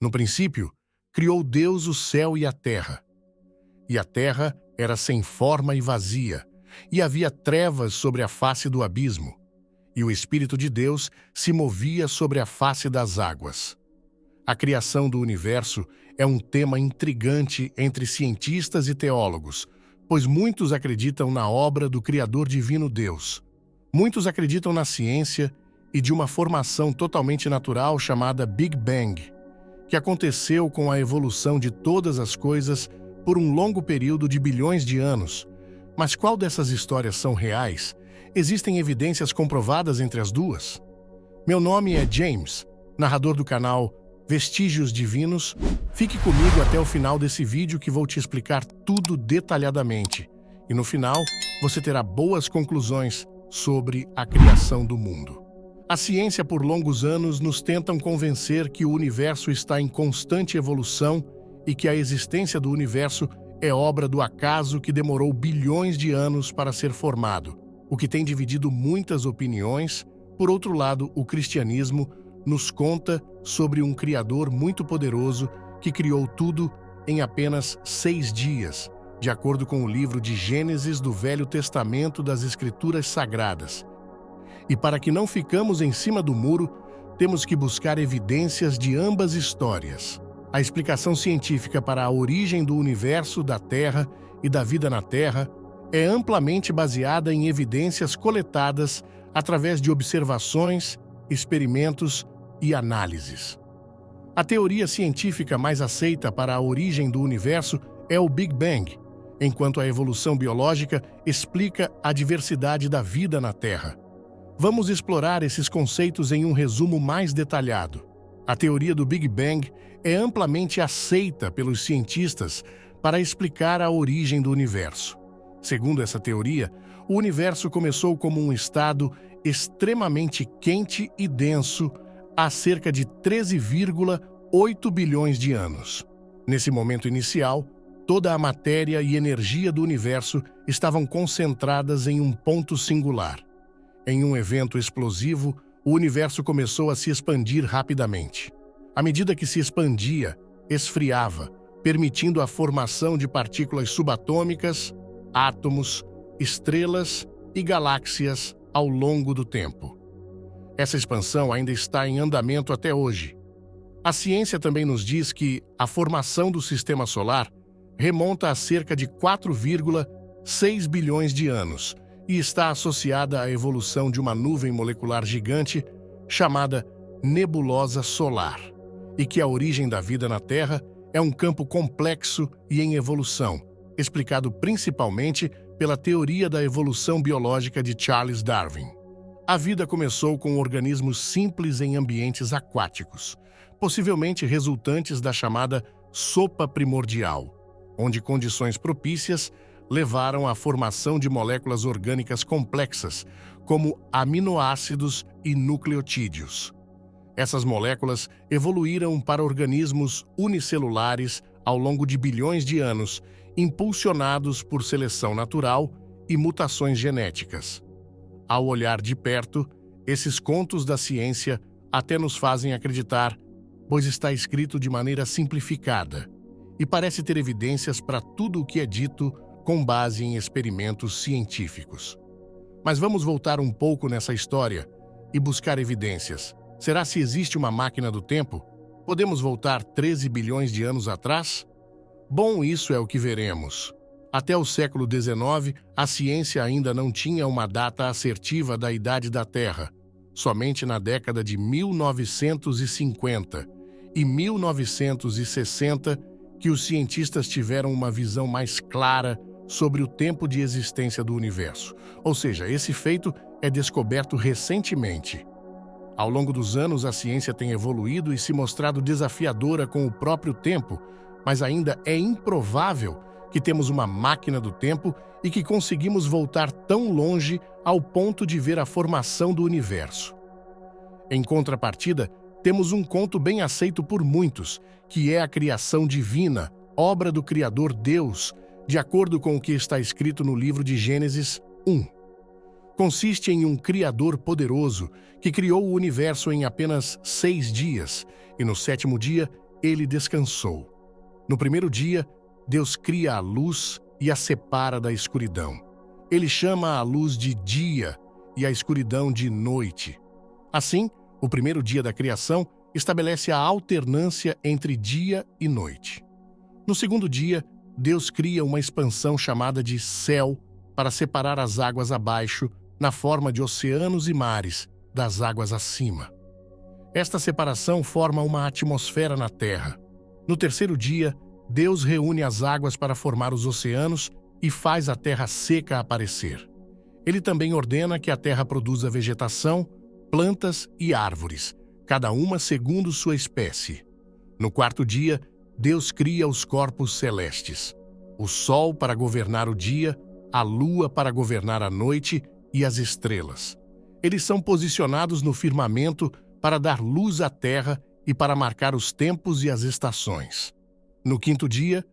No princípio, criou Deus o céu e a terra. E a terra era sem forma e vazia, e havia trevas sobre a face do abismo, e o Espírito de Deus se movia sobre a face das águas. A criação do universo é um tema intrigante entre cientistas e teólogos, pois muitos acreditam na obra do Criador Divino Deus. Muitos acreditam na ciência e de uma formação totalmente natural chamada Big Bang, que aconteceu com a evolução de todas as coisas por um longo período de bilhões de anos. Mas qual dessas histórias são reais? Existem evidências comprovadas entre as duas? Meu nome é James, narrador do canal Vestígios Divinos. Fique comigo até o final desse vídeo que vou te explicar tudo detalhadamente. E no final, você terá boas conclusões sobre a criação do mundo. A ciência por longos anos nos tentam convencer que o universo está em constante evolução e que a existência do universo é obra do acaso que demorou bilhões de anos para ser formado, o que tem dividido muitas opiniões. Por outro lado, o cristianismo nos conta sobre um Criador muito poderoso que criou tudo em apenas 6 dias, de acordo com o livro de Gênesis do Velho Testamento das Escrituras Sagradas. E para que não ficamos em cima do muro, temos que buscar evidências de ambas histórias. A explicação científica para a origem do universo, da Terra e da vida na Terra é amplamente baseada em evidências coletadas através de observações, experimentos e análises. A teoria científica mais aceita para a origem do universo é o Big Bang, enquanto a evolução biológica explica a diversidade da vida na Terra. Vamos explorar esses conceitos em um resumo mais detalhado. A teoria do Big Bang é amplamente aceita pelos cientistas para explicar a origem do universo. Segundo essa teoria, o universo começou como um estado extremamente quente e denso há cerca de 13,8 bilhões de anos. Nesse momento inicial, toda a matéria e energia do universo estavam concentradas em um ponto singular. Em um evento explosivo, o universo começou a se expandir rapidamente. À medida que se expandia, esfriava, permitindo a formação de partículas subatômicas, átomos, estrelas e galáxias ao longo do tempo. Essa expansão ainda está em andamento até hoje. A ciência também nos diz que a formação do Sistema Solar remonta a cerca de 4,6 bilhões de anos e está associada à evolução de uma nuvem molecular gigante chamada nebulosa solar, e que a origem da vida na Terra é um campo complexo e em evolução, explicado principalmente pela teoria da evolução biológica de Charles Darwin. A vida começou com organismos simples em ambientes aquáticos, possivelmente resultantes da chamada sopa primordial, onde condições propícias levaram à formação de moléculas orgânicas complexas, como aminoácidos e nucleotídeos. Essas moléculas evoluíram para organismos unicelulares ao longo de bilhões de anos, impulsionados por seleção natural e mutações genéticas. Ao olhar de perto, esses contos da ciência até nos fazem acreditar, pois está escrito de maneira simplificada e parece ter evidências para tudo o que é dito com base em experimentos científicos. Mas vamos voltar um pouco nessa história e buscar evidências. Será se existe uma máquina do tempo? Podemos voltar 13 bilhões de anos atrás? Bom, isso é o que veremos. Até o século XIX, a ciência ainda não tinha uma data assertiva da idade da Terra. Somente na década de 1950 e 1960 que os cientistas tiveram uma visão mais clara sobre o tempo de existência do universo. Ou seja, esse feito é descoberto recentemente. Ao longo dos anos, a ciência tem evoluído e se mostrado desafiadora com o próprio tempo, mas ainda é improvável que temos uma máquina do tempo e que conseguimos voltar tão longe ao ponto de ver a formação do universo. Em contrapartida, temos um conto bem aceito por muitos, que é a criação divina, obra do Criador Deus, de acordo com o que está escrito no livro de Gênesis 1. Consiste em um Criador poderoso que criou o universo em apenas 6 dias, e no 7º dia ele descansou. No primeiro dia, Deus cria a luz e a separa da escuridão. Ele chama a luz de dia e a escuridão de noite. Assim, o primeiro dia da criação estabelece a alternância entre dia e noite. No segundo dia, Deus cria uma expansão chamada de céu para separar as águas abaixo, na forma de oceanos e mares, das águas acima. Esta separação forma uma atmosfera na Terra. No terceiro dia, Deus reúne as águas para formar os oceanos e faz a terra seca aparecer. Ele também ordena que a terra produza vegetação, plantas e árvores, cada uma segundo sua espécie. No quarto dia, Deus cria os corpos celestes: o sol para governar o dia, a lua para governar a noite e as estrelas. Eles são posicionados no firmamento para dar luz à terra e para marcar os tempos e as estações. No quinto dia,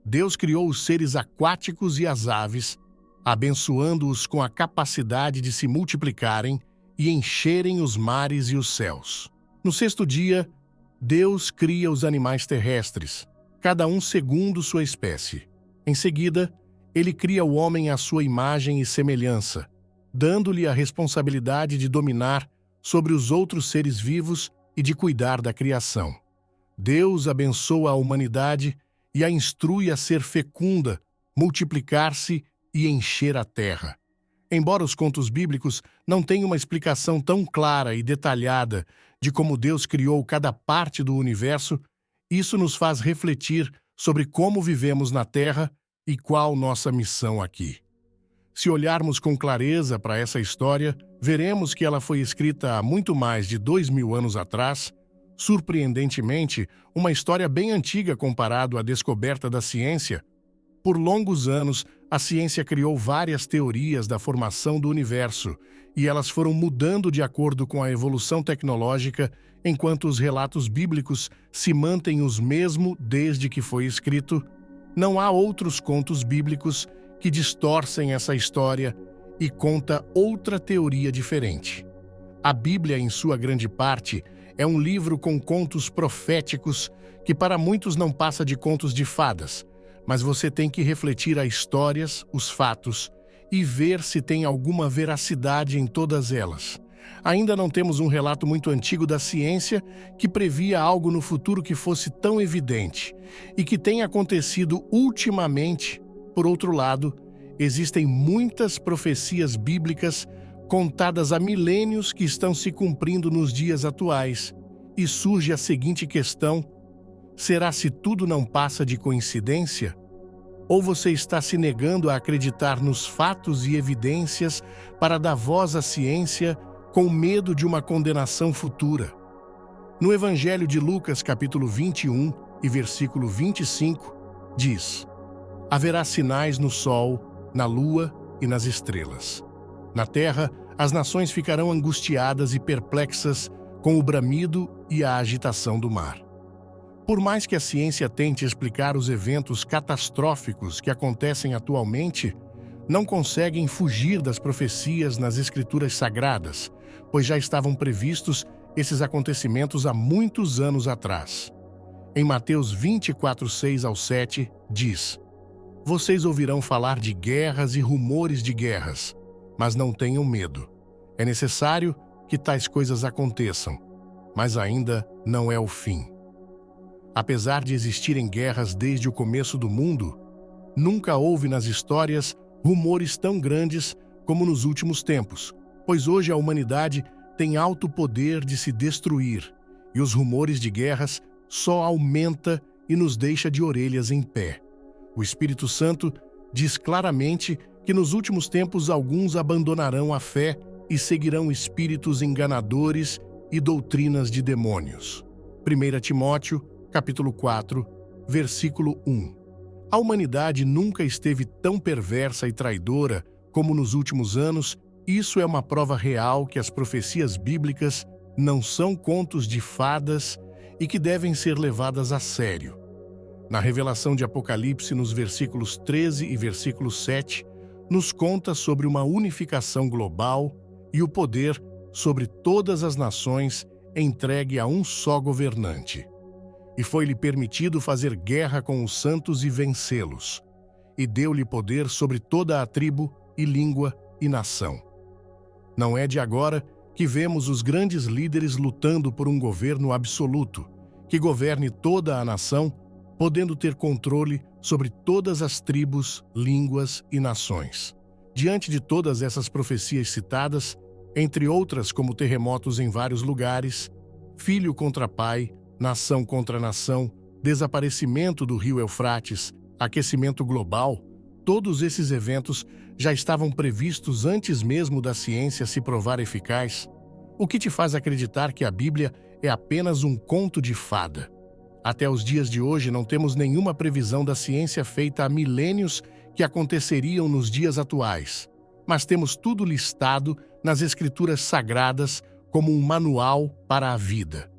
Deus criou os seres aquáticos e as aves, abençoando-os com a capacidade de se multiplicarem e encherem os mares e os céus. No sexto dia, Deus cria os animais terrestres, cada um segundo sua espécie. Em seguida, ele cria o homem à sua imagem e semelhança, dando-lhe a responsabilidade de dominar sobre os outros seres vivos e de cuidar da criação. Deus abençoa a humanidade e a instrui a ser fecunda, multiplicar-se e encher a terra. Embora os contos bíblicos não tenham uma explicação tão clara e detalhada de como Deus criou cada parte do universo, isso nos faz refletir sobre como vivemos na Terra e qual nossa missão aqui. Se olharmos com clareza para essa história, veremos que ela foi escrita há muito mais de 2000 anos atrás. Surpreendentemente, uma história bem antiga comparado à descoberta da ciência. Por longos anos, a ciência criou várias teorias da formação do universo, e elas foram mudando de acordo com a evolução tecnológica, enquanto os relatos bíblicos se mantêm os mesmos desde que foi escrito. Não há outros contos bíblicos que distorcem essa história e conta outra teoria diferente. A Bíblia, em sua grande parte, é um livro com contos proféticos que para muitos não passa de contos de fadas, mas você tem que refletir as histórias, os fatos, e ver se tem alguma veracidade em todas elas. Ainda não temos um relato muito antigo da ciência que previa algo no futuro que fosse tão evidente e que tenha acontecido ultimamente. Por outro lado, existem muitas profecias bíblicas contadas há milênios que estão se cumprindo nos dias atuais. E surge a seguinte questão: será se tudo não passa de coincidência? Ou você está se negando a acreditar nos fatos e evidências para dar voz à ciência com medo de uma condenação futura? No Evangelho de Lucas, capítulo 21 e versículo 25, diz: haverá sinais no sol, na lua e nas estrelas. Na terra, as nações ficarão angustiadas e perplexas com o bramido e a agitação do mar. Por mais que a ciência tente explicar os eventos catastróficos que acontecem atualmente, não conseguem fugir das profecias nas Escrituras Sagradas, pois já estavam previstos esses acontecimentos há muitos anos atrás. Em Mateus 24, 6-7, diz: vocês ouvirão falar de guerras e rumores de guerras, mas não tenham medo. É necessário que tais coisas aconteçam, mas ainda não é o fim. Apesar de existirem guerras desde o começo do mundo, nunca houve nas histórias rumores tão grandes como nos últimos tempos, pois hoje a humanidade tem alto poder de se destruir, e os rumores de guerras só aumenta e nos deixa de orelhas em pé. O Espírito Santo diz claramente que nos últimos tempos alguns abandonarão a fé e seguirão espíritos enganadores e doutrinas de demônios. 1 Timóteo, capítulo 4, versículo 1. A humanidade nunca esteve tão perversa e traidora como nos últimos anos. Isso é uma prova real que as profecias bíblicas não são contos de fadas e que devem ser levadas a sério. Na revelação de Apocalipse, nos versículos 13 e versículo 7, nos conta sobre uma unificação global e o poder sobre todas as nações entregue a um só governante. e foi-lhe permitido fazer guerra com os santos e vencê-los, e deu-lhe poder sobre toda a tribo e língua e nação. Não é de agora que vemos os grandes líderes lutando por um governo absoluto, que governe toda a nação, podendo ter controle sobre todas as tribos, línguas e nações. Diante de todas essas profecias citadas, entre outras como terremotos em vários lugares, filho contra pai, nação contra nação, desaparecimento do rio Eufrates, aquecimento global, todos esses eventos já estavam previstos antes mesmo da ciência se provar eficaz. O que te faz acreditar que a Bíblia é apenas um conto de fada? Até os dias de hoje não temos nenhuma previsão da ciência feita há milênios que aconteceriam nos dias atuais, mas temos tudo listado nas Escrituras Sagradas como um manual para a vida.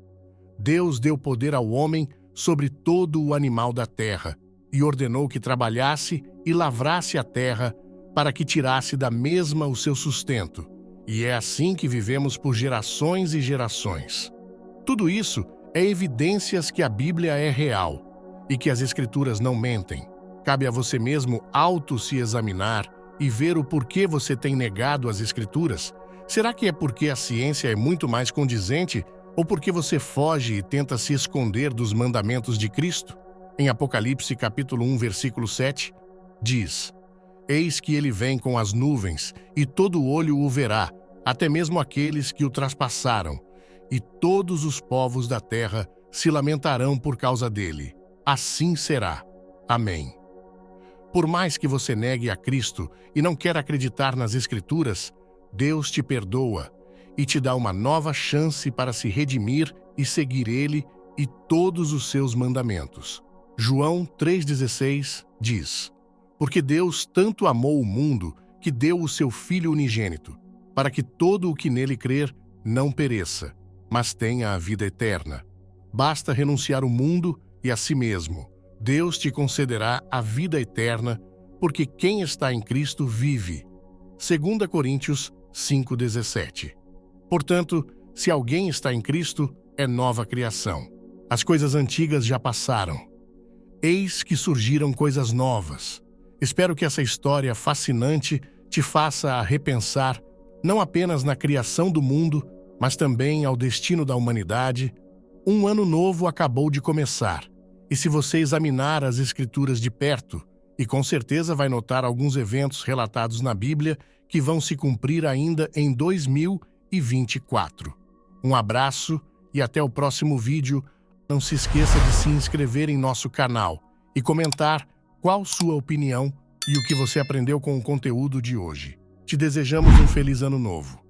Deus deu poder ao homem sobre todo o animal da terra e ordenou que trabalhasse e lavrasse a terra para que tirasse da mesma o seu sustento. E é assim que vivemos por gerações e gerações. Tudo isso é evidências que a Bíblia é real e que as Escrituras não mentem. Cabe a você mesmo se examinar e ver o porquê você tem negado as Escrituras. Será que é porque a ciência é muito mais condizente ou porque você foge e tenta se esconder dos mandamentos de Cristo? Em Apocalipse capítulo 1, versículo 7, diz: Eis que ele vem com as nuvens, e todo olho o verá, até mesmo aqueles que o traspassaram, e todos os povos da terra se lamentarão por causa dele. Assim será. Amém. Por mais que você negue a Cristo e não quer acreditar nas Escrituras, Deus te perdoa e te dá uma nova chance para se redimir e seguir Ele e todos os seus mandamentos. João 3,16 diz: Porque Deus tanto amou o mundo que deu o seu Filho unigênito, para que todo o que nele crer não pereça, mas tenha a vida eterna. Basta renunciar ao mundo e a si mesmo. Deus te concederá a vida eterna, porque quem está em Cristo vive. 2 Coríntios 5,17. Portanto, se alguém está em Cristo, é nova criação. As coisas antigas já passaram. Eis que surgiram coisas novas. Espero que essa história fascinante te faça a repensar não apenas na criação do mundo, mas também ao destino da humanidade. Um ano novo acabou de começar. E se você examinar as Escrituras de perto, e com certeza vai notar alguns eventos relatados na Bíblia que vão se cumprir ainda em 2024. Um abraço e até o próximo vídeo. Não se esqueça de se inscrever em nosso canal e comentar qual sua opinião e o que você aprendeu com o conteúdo de hoje. Te desejamos um feliz ano novo.